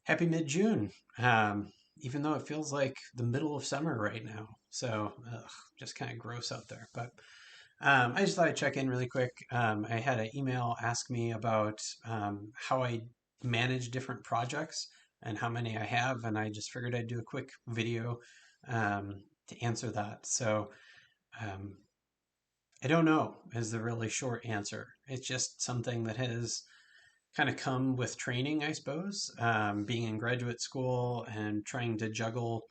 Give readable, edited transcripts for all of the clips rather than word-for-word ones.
Happy mid-June, even though it feels like the middle of summer right now. So, just kind of gross out there. But I just thought I'd check in really quick. I had an email ask me about how I manage different projects and how many I have, and I just figured I'd do a quick video to answer that. So, um, I don't know is the really short answer. It's just something that has kind of come with training, I suppose. Being in graduate school and trying to juggle,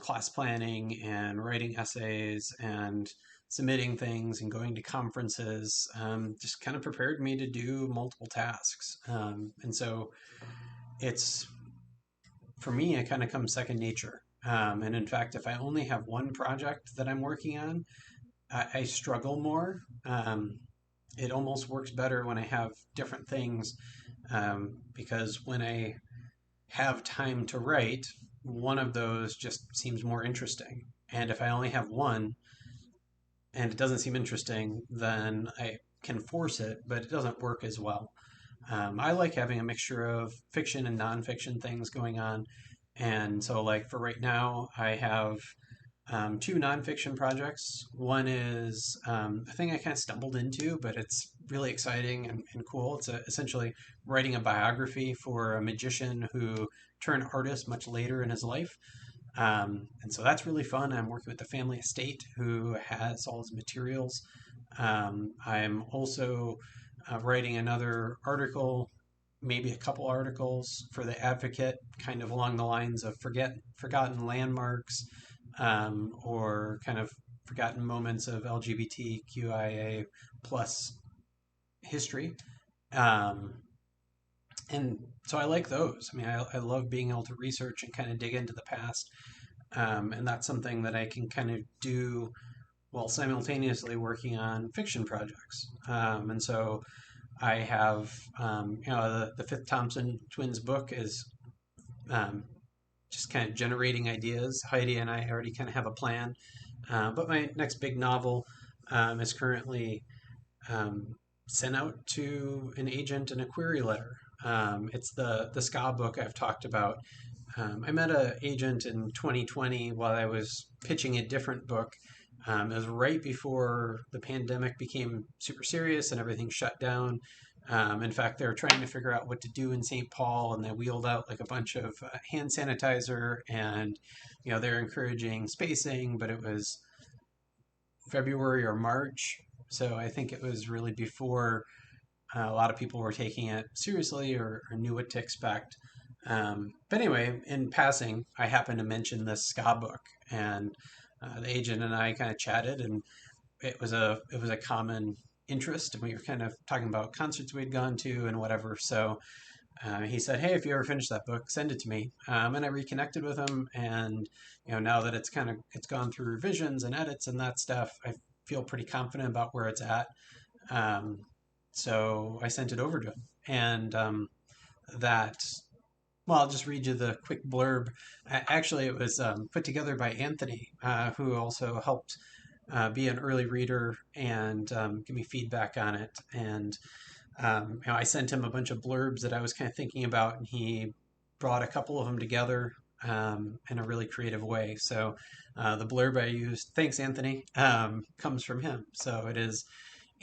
class planning and writing essays and submitting things and going to conferences, just kind of prepared me to do multiple tasks. And so it's, for me, it kind of comes second nature. And in fact, if I only have one project that I'm working on, I struggle more. It almost works better when I have different things because when I have time to write, one of those just seems more interesting. And if I only have one and it doesn't seem interesting, then I can force it, but it doesn't work as well. I like having a mixture of fiction and nonfiction things going on. And so, like for right now, I have two nonfiction projects. One is a thing I kind of stumbled into, but it's really exciting and cool. It's essentially writing a biography for a magician who turned artist much later in his life. And so that's really fun. I'm working with the family estate who has all his materials. I'm also writing another article, maybe a couple articles for the Advocate, kind of along the lines of forgotten landmarks, or kind of forgotten moments of LGBTQIA plus history. Um, and so I like those. I mean, I love being able to research and kind of dig into the past. And that's something that I can kind of do while simultaneously working on fiction projects. And so I have, the Fifth Thompson Twins book is um, just kind of generating ideas. Heidi and I already kind of have a plan. But my next big novel is currently um, sent out to an agent in a query letter. It's the ska book I've talked about. I met an agent in 2020 while I was pitching a different book. It was right before the pandemic became super serious and everything shut down. In fact, they were trying to figure out what to do in St. Paul, and they wheeled out like a bunch of hand sanitizer, and they're encouraging spacing, but it was February or March, so I think it was really before a lot of people were taking it seriously or knew what to expect. But anyway, in passing, I happened to mention this ska book, and the agent and I kind of chatted, and it was a common interest, and we were kind of talking about concerts we'd gone to and whatever. So he said, "Hey, if you ever finish that book, send it to me." And I reconnected with him, and now that it's gone through revisions and edits and that stuff, I feel pretty confident about where it's at. Um, so I sent it over to him, and that. Well, I'll just read you the quick blurb. Actually, it was put together by Anthony, who also helped be an early reader and give me feedback on it. And I sent him a bunch of blurbs that I was kind of thinking about, and he brought a couple of them together in a really creative way. So the blurb I used, thanks Anthony, comes from him. So it is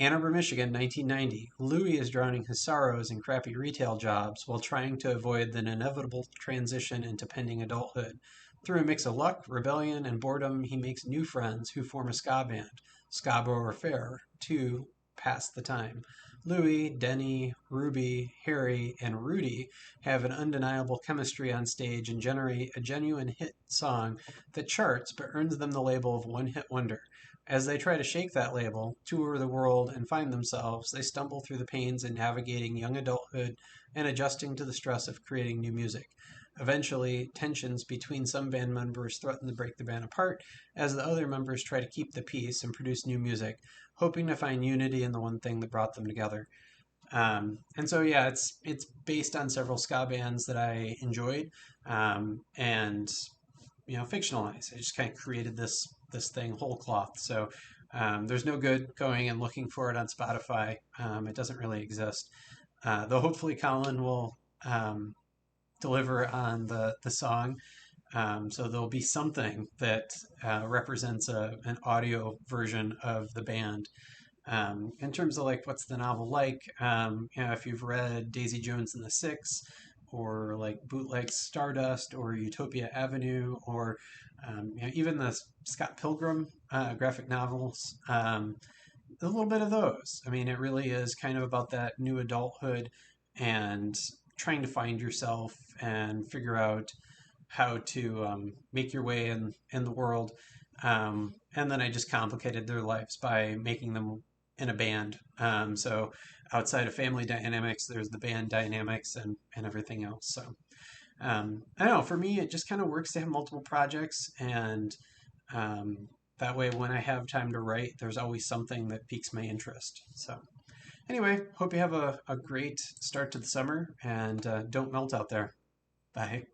Ann Arbor, Michigan, 1990. Louie is drowning his sorrows in crappy retail jobs while trying to avoid the inevitable transition into pending adulthood. Through a mix of luck, rebellion, and boredom, he makes new friends who form a ska band, SKAborough Fair, to pass the time. Louie, Denis, Ruby, Harry, and Rudie have an undeniable chemistry on stage and generate a genuine hit song that charts but earns them the label of one hit wonder. As they try to shake that label, tour the world, and find themselves, they stumble through the pains in navigating young adulthood and adjusting to the stress of creating new music. Eventually, tensions between some band members threaten to break the band apart as the other members try to keep the peace and produce new music, hoping to find unity in the one thing that brought them together. And so, yeah, it's based on several ska bands that I enjoyed, and fictionalized. I just kind of created this thing whole cloth. So there's no good going and looking for it on Spotify. It doesn't really exist. Though hopefully Colin will deliver on the song. So there'll be something that represents an audio version of the band. In terms of like what's the novel like, if you've read Daisy Jones and the Six, or like Bootleg Stardust, or Utopia Avenue, or even the Scott Pilgrim graphic novels, a little bit of those. I mean, it really is kind of about that new adulthood and trying to find yourself and figure out how to make your way in the world. And then I just complicated their lives by making them in a band. So outside of family dynamics, there's the band dynamics and everything else. So I don't know. For me, it just kind of works to have multiple projects, and that way, when I have time to write, there's always something that piques my interest. So anyway, hope you have a great start to the summer, and don't melt out there. Bye.